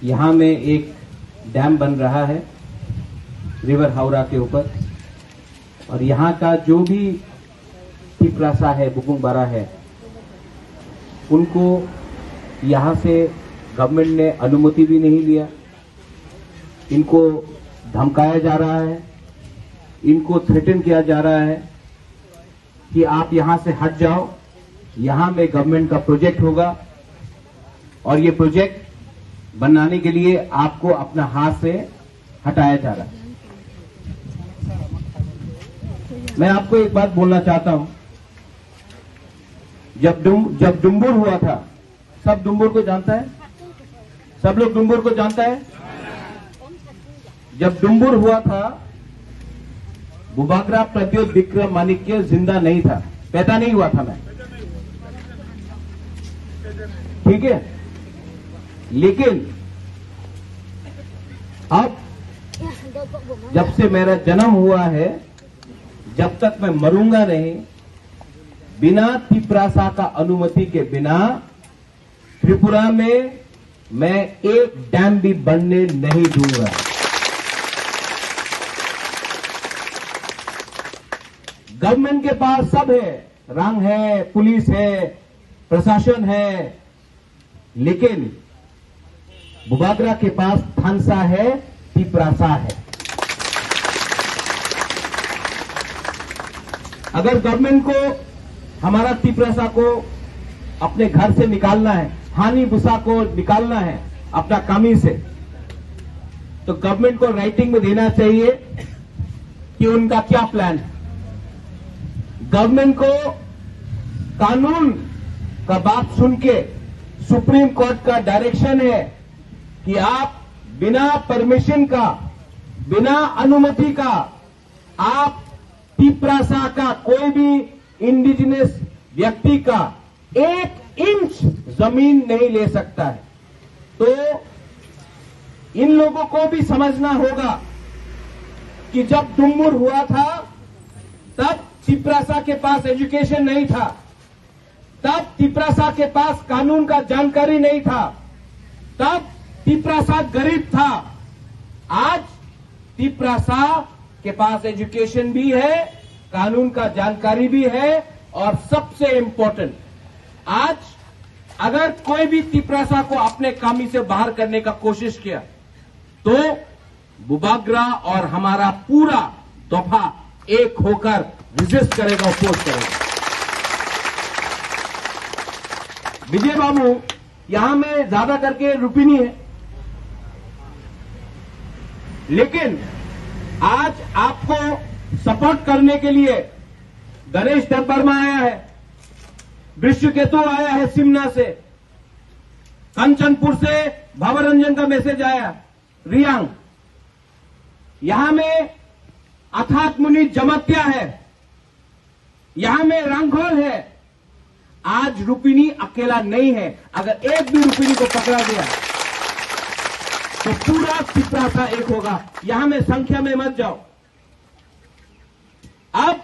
यहाँ में एक डैम बन रहा है रिवर हावड़ा के ऊपर, और यहाँ का जो भी तिपरासा है, बुकुंगबारा है, उनको यहाँ से गवर्नमेंट ने अनुमति भी नहीं लिया। इनको धमकाया जा रहा है, इनको थ्रेटन किया जा रहा है कि आप यहाँ से हट जाओ, यहाँ में गवर्नमेंट का प्रोजेक्ट होगा और ये प्रोजेक्ट बनाने के लिए आपको अपना हाथ से हटाया जा रहा है। मैं आपको एक बात बोलना चाहता हूं, जब डुम्बुर हुआ था, सब डुम्बुर को जानता है, सब लोग डुम्बुर को जानता है। जब डुम्बुर हुआ था, बुबागरा प्रद्योत विक्रमादित्य जिंदा नहीं था, पैदा नहीं हुआ था मैं, ठीक है। लेकिन अब जब से मेरा जन्म हुआ है, जब तक मैं मरूंगा नहीं, बिना तिपरासा का अनुमति के बिना त्रिपुरा में मैं एक डैम भी बनने नहीं दूंगा। गवर्नमेंट के पास सब है, रंग है, पुलिस है, प्रशासन है, लेकिन बुबागरा के पास थानसा है, तिपरासा है। अगर गवर्नमेंट को हमारा तिपरासा को अपने घर से निकालना है, हानि बुसा को निकालना है अपना कामी से, तो गवर्नमेंट को राइटिंग में देना चाहिए कि उनका क्या प्लान है। गवर्नमेंट को कानून का बात सुन के सुप्रीम कोर्ट का डायरेक्शन है कि आप बिना परमिशन का, बिना अनुमति का, आप तिपरासा का कोई भी इंडिजिनस व्यक्ति का 1 इंच जमीन नहीं ले सकता है। तो इन लोगों को भी समझना होगा कि जब डुम्बुर हुआ था, तब तिपरासा के पास एजुकेशन नहीं था, तब तिपरासा के पास कानून का जानकारी नहीं था, तब तिपरासा गरीब था। आज तिपरासा के पास एजुकेशन भी है, कानून का जानकारी भी है, और सबसे इंपॉर्टेंट, आज अगर कोई भी तिपरासा को अपने कामी से बाहर करने का कोशिश किया, तो बुबागरा और हमारा पूरा दफा एक होकर रिजिस्ट करेगा, अपोज करेगा। विजय बाबू यहां में ज्यादा करके रुपिनी है, लेकिन आज आपको सपोर्ट करने के लिए गणेश देवबर्मा आया है, विश्वकेतु आया है सिमना से, कंचनपुर से भावरंजन का मैसेज आया, रियांग, यहां में अथात मुनि जमत्या है, यहां में रंगोल है। आज रुपिनी अकेला नहीं है, अगर एक भी रुपिनी को पकड़ा गया तो पूरा तिपरासा एक होगा। यहां में संख्या में मत जाओ। अब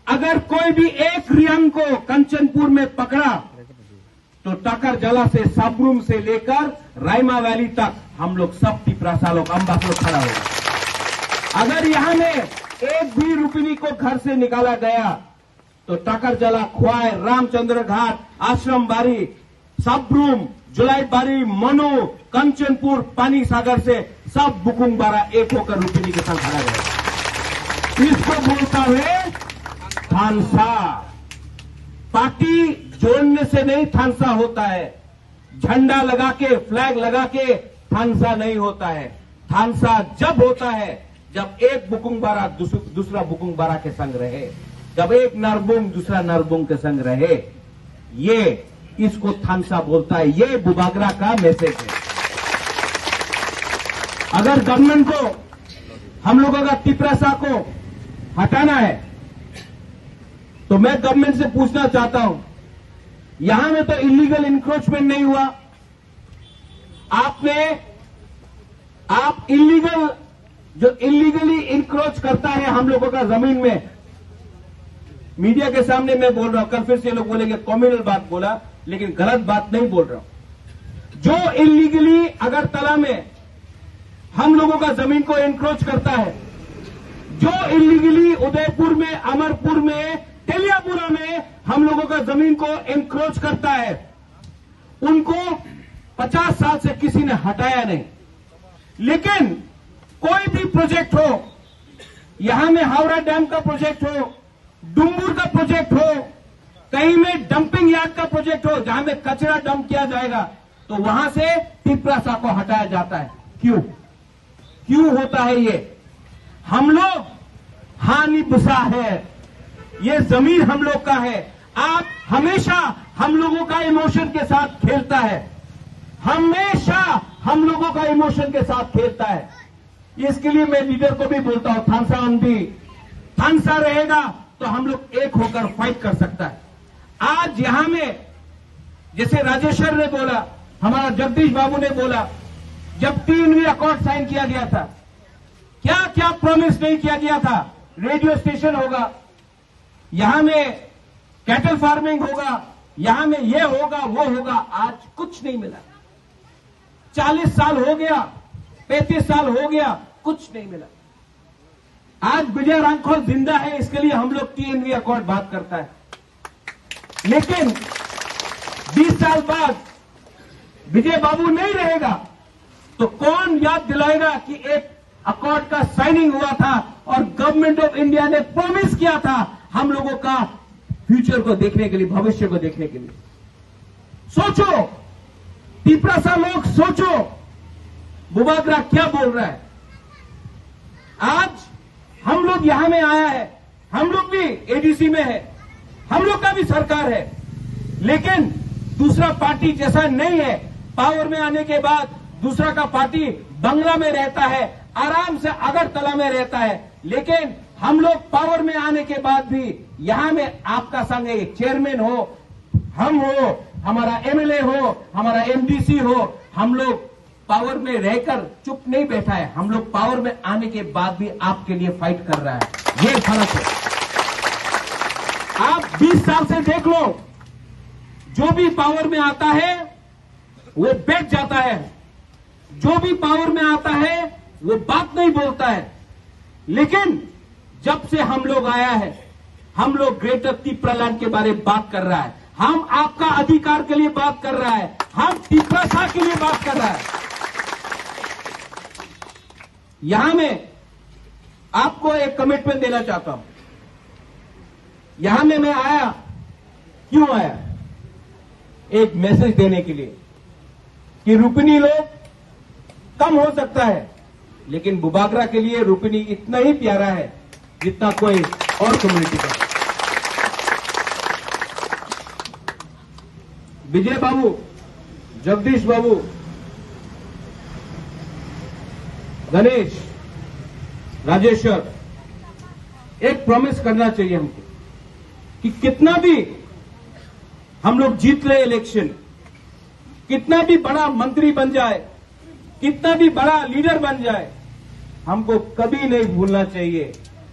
अगर कोई भी एक रियांग को कंचनपुर में पकड़ा, तो टाकर जला से, सबरूम से लेकर रायमा वैली तक हम लोग सब तिपरासा लोग, अम्बास लोग खड़ा होगा। अगर यहां में एक भी रुपिनी को घर से निकाला गया, तो टाकर जला, ख्वाय, रामचंद्र घाट, आश्रम बारी, सबरूम, जुलाई बारी, मनु, कंचनपुर, पानी सागर से सब बुकुंगबारा एक होकर रुपिनी के साथ खड़ा गया। इसको बोलता है थानसा। पार्टी जोड़ने से नहीं थानसा होता है, झंडा लगा के, फ्लैग लगा के थानसा नहीं होता है। थानसा जब होता है जब एक बुकुंगबारा दूसरा बुकुंगबारा के संग रहे, जब एक नरबुंग दूसरा नरबुंग के संग रहे, ये इसको थानसा बोलता है। ये बुबागरा का मैसेज है। अगर गवर्नमेंट को, हम लोगों का तिपरासा को हटाना है, तो मैं गवर्नमेंट से पूछना चाहता हूं, यहां में तो इलीगल इंक्रोचमेंट नहीं हुआ, आप इलीगल, जो इलीगली इंक्रोच करता है हम लोगों का जमीन में, मीडिया के सामने मैं बोल रहा हूं, कल फिर से लोग बोलेंगे कम्युनल बात बोला, लेकिन गलत बात नहीं बोल रहा हूं। जो इलीगली अगरतला में हम लोगों का जमीन को एनक्रोच करता है, जो इलीगली उदयपुर में, अमरपुर में, तेलियापुरा में हम लोगों का जमीन को एनक्रोच करता है, उनको 50 साल से किसी ने हटाया नहीं। लेकिन कोई भी प्रोजेक्ट हो, यहां में हावड़ा डैम का प्रोजेक्ट हो, डुम्बुर का प्रोजेक्ट हो, कहीं में डंपिंग यार्ड का प्रोजेक्ट हो जहां में कचरा डंप किया जाएगा, तो वहां से पिपरासा को हटाया जाता है। क्यों होता है ये? हम लोग हानि बुसा है, ये जमीन हम लोग का है। आप हमेशा हम लोगों का इमोशन के साथ खेलता है, हमेशा हम लोगों का इमोशन के साथ खेलता है। इसके लिए मैं लीडर को भी बोलता हूं, थानसा आंधी, थानसा रहेगा तो हम लोग एक होकर फाइट कर सकता है। आज यहां में जैसे राजेश्वर ने बोला, हमारा जगदीश बाबू ने बोला, जब 3वीं अकॉर्ड साइन किया गया था, क्या क्या प्रॉमिस नहीं किया गया था? रेडियो स्टेशन होगा, यहां में कैटल फार्मिंग होगा, यहां में ये होगा वो होगा, आज कुछ नहीं मिला। 40 साल हो गया, 35 साल हो गया, कुछ नहीं मिला। आज विजय रामखोल जिंदा है, इसके लिए हम लोग 3वीं अकॉर्ड बात करता है। लेकिन 20 साल बाद विजय बाबू नहीं रहेगा तो कौन याद दिलाएगा कि एक अकॉर्ड का साइनिंग हुआ था और गवर्नमेंट ऑफ इंडिया ने प्रॉमिस किया था हम लोगों का फ्यूचर को देखने के लिए, भविष्य को देखने के लिए। सोचो, पिपरासा लोग सोचो, बुबागरा क्या बोल रहा है। आज हम लोग यहां में आया है, हम लोग भी एडीसी में है, हम लोग का भी सरकार है, लेकिन दूसरा पार्टी जैसा नहीं है। पावर में आने के बाद दूसरा का पार्टी बंगला में रहता है, आराम से अगरतला में रहता है, लेकिन हम लोग पावर में आने के बाद भी यहां में आपका संग एक चेयरमैन हो, हम हो, हमारा एमएलए हो, हमारा एमडीसी हो, हम लोग पावर में रहकर चुप नहीं बैठा है, हम लोग पावर में आने के बाद भी आपके लिए फाइट कर रहा है। ये फर्क है। आप 20 साल से देख लो, जो भी पावर में आता है वो बैठ जाता है, जो भी पावर में आता है वो बात नहीं बोलता है। लेकिन जब से हम लोग आया है, हम लोग ग्रेटर तिपरालैंड के बारे में बात कर रहा है, हम आपका अधिकार के लिए बात कर रहा है, हम पिपरासा के लिए बात कर रहा है। यहां में आपको एक कमिटमेंट देना चाहता हूं। यहां में मैं आया, क्यों आया? एक मैसेज देने के लिए कि रुपनी लोग कम हो सकता है, लेकिन बुबागरा के लिए रुपनी इतना ही प्यारा है जितना कोई और कम्युनिटी का। विजय बाबू, जगदीश बाबू, गणेश, राजेश्वर, एक प्रॉमिस करना चाहिए हमको कि कितना भी हम लोग जीत ले इलेक्शन, कितना भी बड़ा मंत्री बन जाए, कितना भी बड़ा लीडर बन जाए, हमको कभी नहीं भूलना चाहिए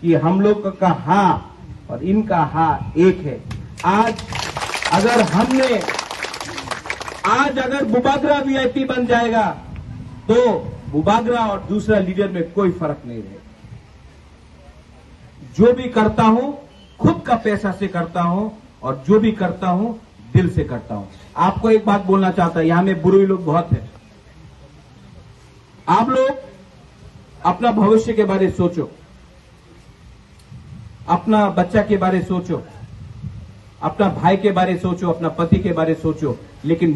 कि हम लोग का हाँ और इनका हाँ एक है। आज अगर बुबागरा वीआईपी बन जाएगा तो बुबागरा और दूसरा लीडर में कोई फर्क नहीं रहेगा। जो भी करता हूं खुद का पैसा से करता हूं और जो भी करता हूं दिल से करता हूं। आपको एक बात बोलना चाहता हूं, यहां में बुरुई लोग बहुत हैं। आप लोग अपना भविष्य के बारे में सोचो, अपना बच्चा के बारे में सोचो, अपना भाई के बारे में सोचो, अपना पति के बारे में सोचो। लेकिन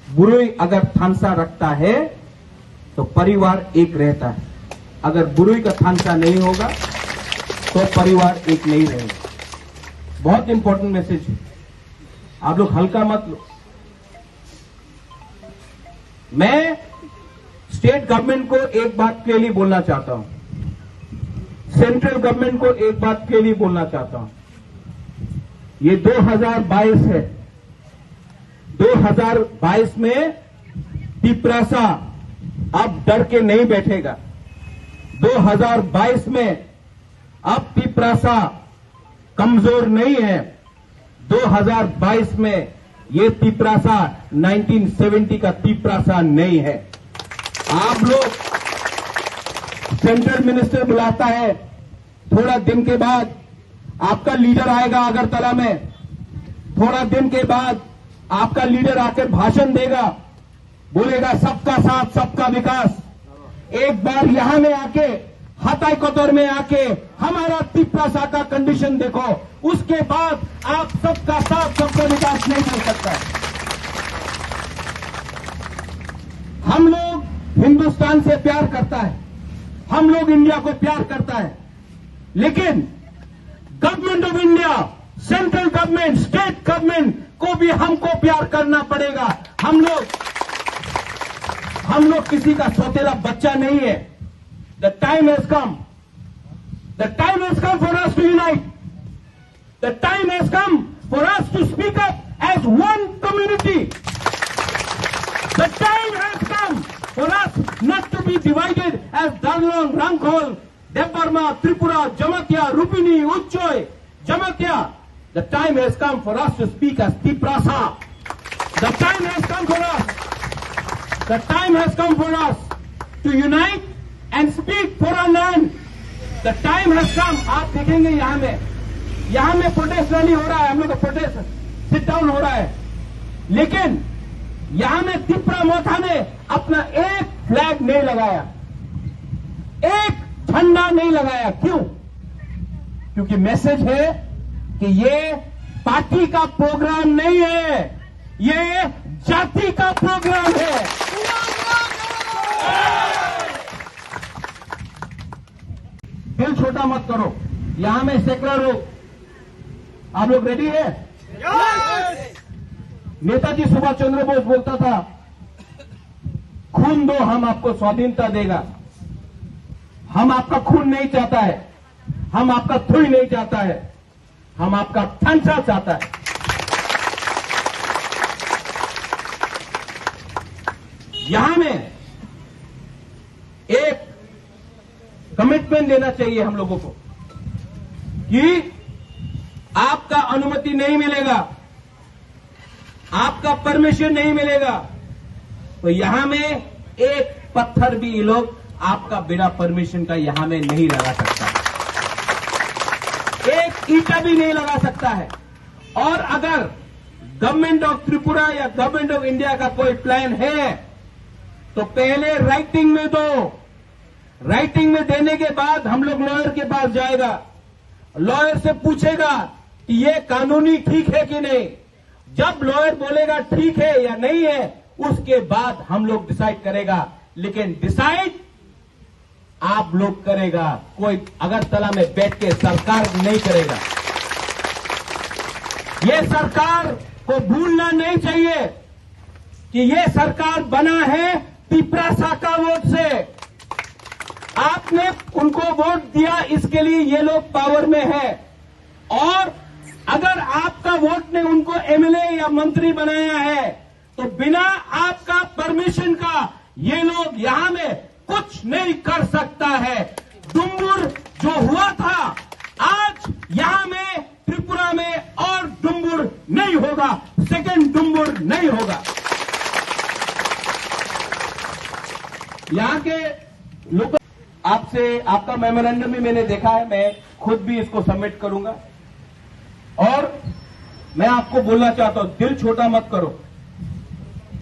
बुरुई अगर थानसा रखता है तो परिवार एक रहता है। अगर बुरुई का थानसा नहीं होगा तो परिवार एक नहीं रहेगा। बहुत इंपॉर्टेंट मैसेज है, आप लोग हल्का मत लो। मैं स्टेट गवर्नमेंट को एक बात के लिए बोलना चाहता हूं, सेंट्रल गवर्नमेंट को एक बात के लिए बोलना चाहता हूं। ये 2022 है, 2022 में पिपरासा अब डर के नहीं बैठेगा। 2022 में अब पिपरासा कमजोर नहीं है। 2022 में ये तिपरासा 1970 का तिपरासा नहीं है। आप लोग सेंट्रल मिनिस्टर बुलाता है, थोड़ा दिन के बाद आपका लीडर आएगा अगरतला में, थोड़ा दिन के बाद आपका लीडर आकर भाषण देगा, बोलेगा सबका साथ सबका विकास। एक बार यहां में आके हताई कोतर में आके हमारा तिपरासा का कंडीशन देखो, उसके बाद आप सबका साथ सबका विकास नहीं कर सकता। हम लोग हिंदुस्तान से प्यार करता है, हम लोग इंडिया को प्यार करता है, लेकिन government of India, central government, state government को भी हमको प्यार करना पड़ेगा। हम लोग किसी का सौतेला बच्चा नहीं है। The time has come. The time has come for us to unite. The time has come for us to speak up as one community. The time has come for us not to be divided as Darlong, Rangkhol, Debarma, Tripura, Jamatia, Rupini, Uchchoy, Jamatia. The time has come for us to speak as Tiprasa. The time has come for us. The time has come for us to unite and speak for our land. The time has come. आप देखेंगे यहां में protest rally हो रहा है, हम लोग का प्रोटेस्ट सिट डाउन हो रहा है, लेकिन यहां में तिपरा मोथा ने अपना एक फ्लैग नहीं लगाया, एक झंडा नहीं लगाया। क्यों? क्योंकि मैसेज है कि ये पार्टी का प्रोग्राम नहीं है, ये जाति का प्रोग्राम है। दिल छोटा मत करो। यहां में सैकड़ों लोग, आप लोग रेडी है? नेताजी सुभाष चंद्र बोस बोलता था, खून दो हम आपको स्वाधीनता देगा। हम आपका खून नहीं चाहता है, हम आपका थुई नहीं चाहता है, हम आपका ठंसा चाहता है। यहां में एक कमिटमेंट देना चाहिए हम लोगों को कि आपका अनुमति नहीं मिलेगा, आपका परमिशन नहीं मिलेगा, तो यहां में एक पत्थर भी ये लोग आपका बिना परमिशन का यहां में नहीं लगा सकता, एक ईंटा भी नहीं लगा सकता है। और अगर गवर्नमेंट ऑफ त्रिपुरा या गवर्नमेंट ऑफ इंडिया का कोई प्लान है तो पहले राइटिंग में दो, राइटिंग में देने के बाद हम लोग लॉयर के पास जाएगा, लॉयर से पूछेगा कि ये कानूनी ठीक है कि नहीं। जब लॉयर बोलेगा ठीक है या नहीं है, उसके बाद हम लोग डिसाइड करेगा, लेकिन डिसाइड आप लोग करेगा, कोई अगरतला में बैठ के सरकार नहीं करेगा। ये सरकार को भूलना नहीं चाहिए कि ये सरकार बना है तिपरासा का वोट से। आपने उनको वोट दिया, इसके लिए ये लोग पावर में है, और अगर आपका वोट ने उनको एमएलए या मंत्री बनाया है तो बिना आपका परमिशन का ये लोग यहां में कुछ नहीं कर सकता है। डुम्बुर जो हुआ था, आज यहां में त्रिपुरा में और डुम्बुर नहीं होगा, सेकंड डुम्बुर नहीं होगा। यहां के लोग आपसे, आपका मेमोरेंडम भी मैंने देखा है, मैं खुद भी इसको सबमिट करूंगा। और मैं आपको बोलना चाहता हूं, दिल छोटा मत करो,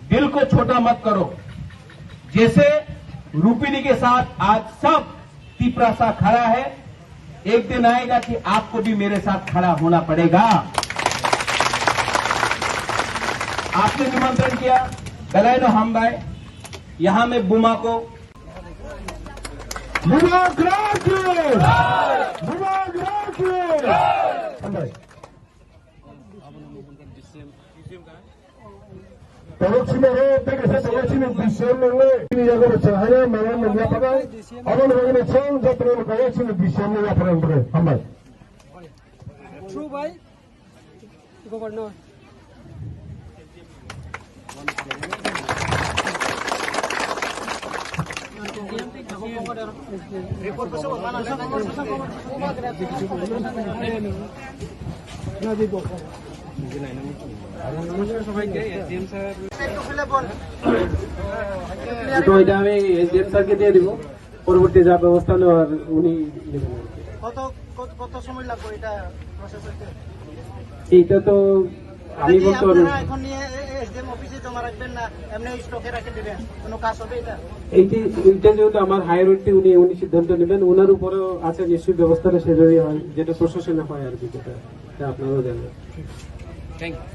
दिल को छोटा मत करो। जैसे रूपिनी के साथ आज सब तिपरासा खड़ा है, एक दिन आएगा कि आपको भी मेरे साथ खड़ा होना पड़ेगा। आपने निमंत्रण किया, गलाइनो हम भाई यहां में बुमा को Toloksimero, pegase toloksimero disyemne ini jago bercahaya malam menyapakan orang orang cang jatuh kaya sini disyemne ya perang ber hambai. True boy, governor. Report pasal mana? Nanti তো এটা আমি এসডিএম স্যারকে দিয়ে দিব, পরবর্তী যা ব্যবস্থা নেওয়ার উনি নেবেন। কত সময় লাগবে এটা প্রসেস হতে? এইটা তো আমি বলতে পারবো না। এখন নিয়ে এসডিএম অফিসে জমা রাখবেন না এমনি স্টকে রেখে দেবেন, কোনো কাজ হবে এটা? এইটা যেহেতু আমার হায়ার উনি সিদ্ধান্ত নেবেন, ওনার উপরেও আছে নিশ্চয়ই ব্যবস্থাটা সেভাবেই হয়, যেটা প্রশাসনে হয় আর কি, যেটা আপনারাও জানেন। Thank you.